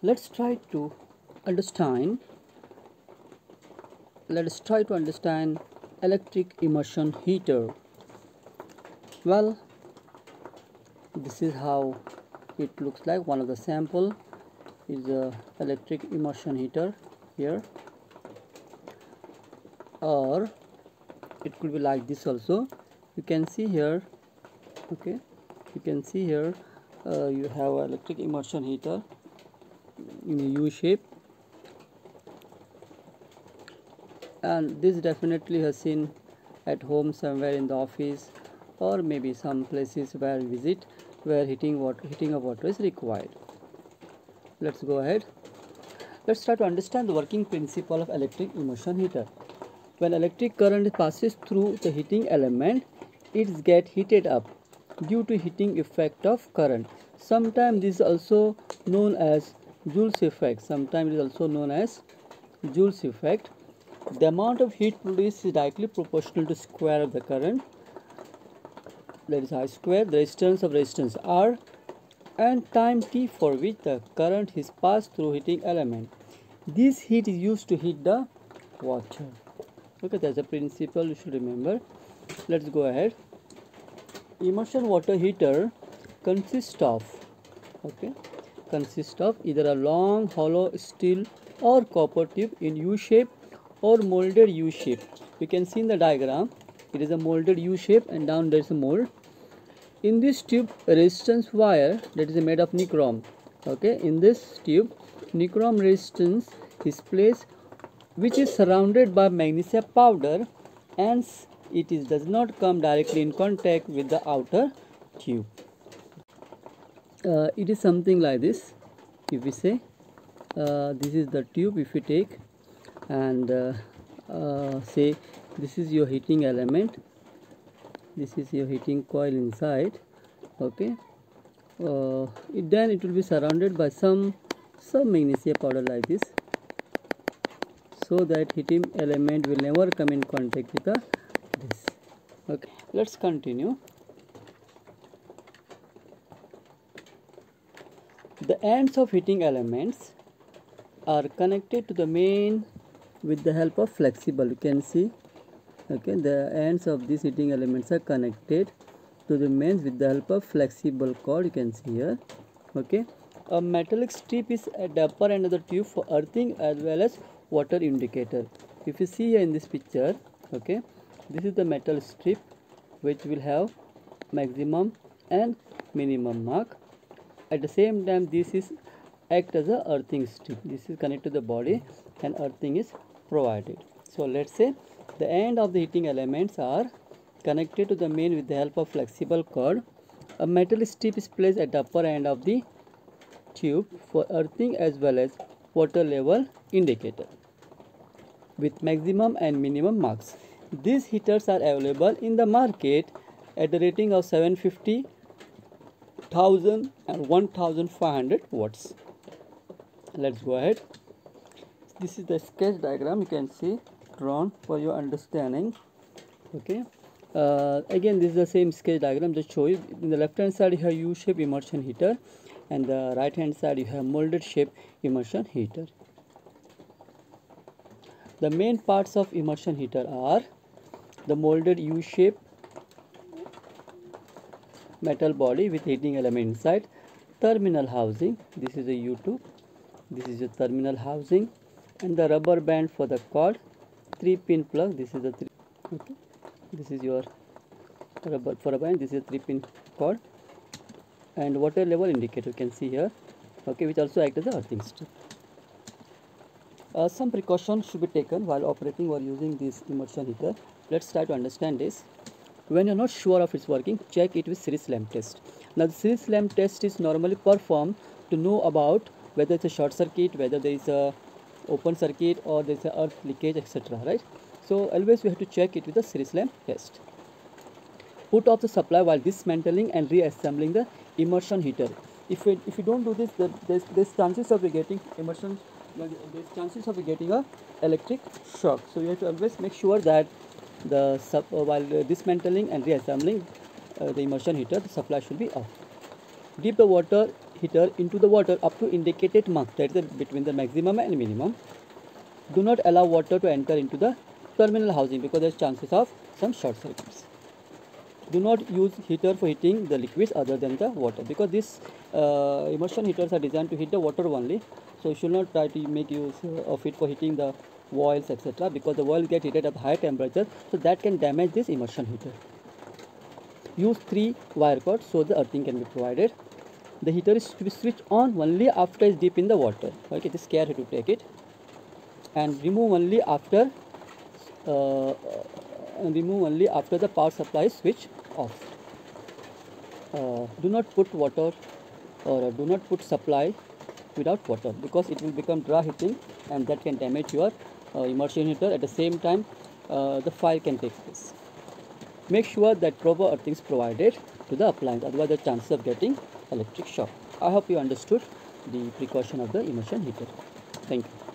let's try to understand electric immersion heater. Well, this is how it looks like. One of the sample is a electric immersion heater here, or it could be like this also. You can see here, okay, you can see here you have an electric immersion heater in a U shape, and this definitely has seen at home, somewhere in the office, or maybe some places where we visit, where heating of water is required. Let's go ahead. Let's try to understand the working principle of electric immersion heater. When electric current passes through the heating element, it gets heated up due to heating effect of current. Sometimes this is also known as Joule's effect. The amount of heat produced is directly proportional to square of the current, that is I square, the resistance R, and time t for which the current is passed through heating element. This heat is used to heat the water. Okay, that's a principle you should remember. Let's go ahead. Immersion water heater consists of either a long hollow steel or copper tube in U shape or molded U shape. You can see in the diagram, it is a molded U shape, and down there is a mold. In this tube, resistance wire that is made of nichrome. Okay, in this tube, nichrome resistance is placed, which is surrounded by magnesia powder, and it does not come directly in contact with the outer tube. It is something like this. If we say this is the tube, if we take and say this is your heating element, this is your heating coil inside. Okay, then it will be surrounded by some magnesia powder like this, so that heating element will never come in contact with this. Okay, let's continue. The ends of heating elements are connected to the main with the help of flexible. You can see, okay, the ends of these heating elements are connected to the mains with the help of flexible cord. You can see here. Okay, a metallic strip is at the upper end of the tube for earthing as well as water indicator. If you see here in this picture, okay, this is the metal strip which will have maximum and minimum mark. At the same time, this is act as a earthing strip. This is connected to the body and earthing is provided. So let's say the end of the heating elements are connected to the main with the help of flexible cord. A metal strip is placed at the upper end of the tube for earthing as well as water level indicator with maximum and minimum marks. These heaters are available in the market at the rating of 750, 1000 and 1500 watts. Let's go ahead. This is the sketch diagram, you can see drawn for your understanding. Okay, again this is the same sketch diagram, just show you. In the left hand side you have U-shape immersion heater, and the right hand side you have molded shape immersion heater. The main parts of immersion heater are the molded U-shape metal body with heating element inside, terminal housing, this is a U2, this is a terminal housing, and the rubber band for the cord, 3-pin plug, this is the 3, okay, this is your rubber for a band, this is a 3-pin cord, and water level indicator you can see here, okay, which also acts as a earthing strip. Some precautions should be taken while operating or using this immersion heater. Let's try to understand this. When you're not sure of its working, check it with series lamp test. Now the series lamp test is normally performed to know about whether it's a short circuit, whether there is a open circuit, or there is a earth leakage, etc. Right? So always we have to check it with a series lamp test. Put off the supply while dismantling and reassembling the immersion heater. If you don't do this, there's chances of getting immersion. There's chances of getting a electric shock. So you have to always make sure that while dismantling and reassembling the immersion heater, the supply should be off. Dip the water heater into the water up to indicated mark, that is between the maximum and minimum. Do not allow water to enter into the terminal housing because there is chances of some short circuits. Do not use heater for heating the liquids other than the water, because these immersion heaters are designed to heat the water only. So you should not try to make use of it for heating the oils, etc., because the oil get heated at high temperature, so that can damage this immersion heater. Use 3 wire cords so the earthing can be provided. The heater is to be switched on only after it's deep in the water. Okay, just care to take it, and remove only after the power supply is switched off. Do not put water or do not put supply without water, because it will become dry heating and that can damage your immersion heater. At the same time, the fire can take place. Make sure that proper earthing is provided to the appliance, otherwise the chances of getting electric shock. I hope you understood the precaution of the immersion heater. Thank you.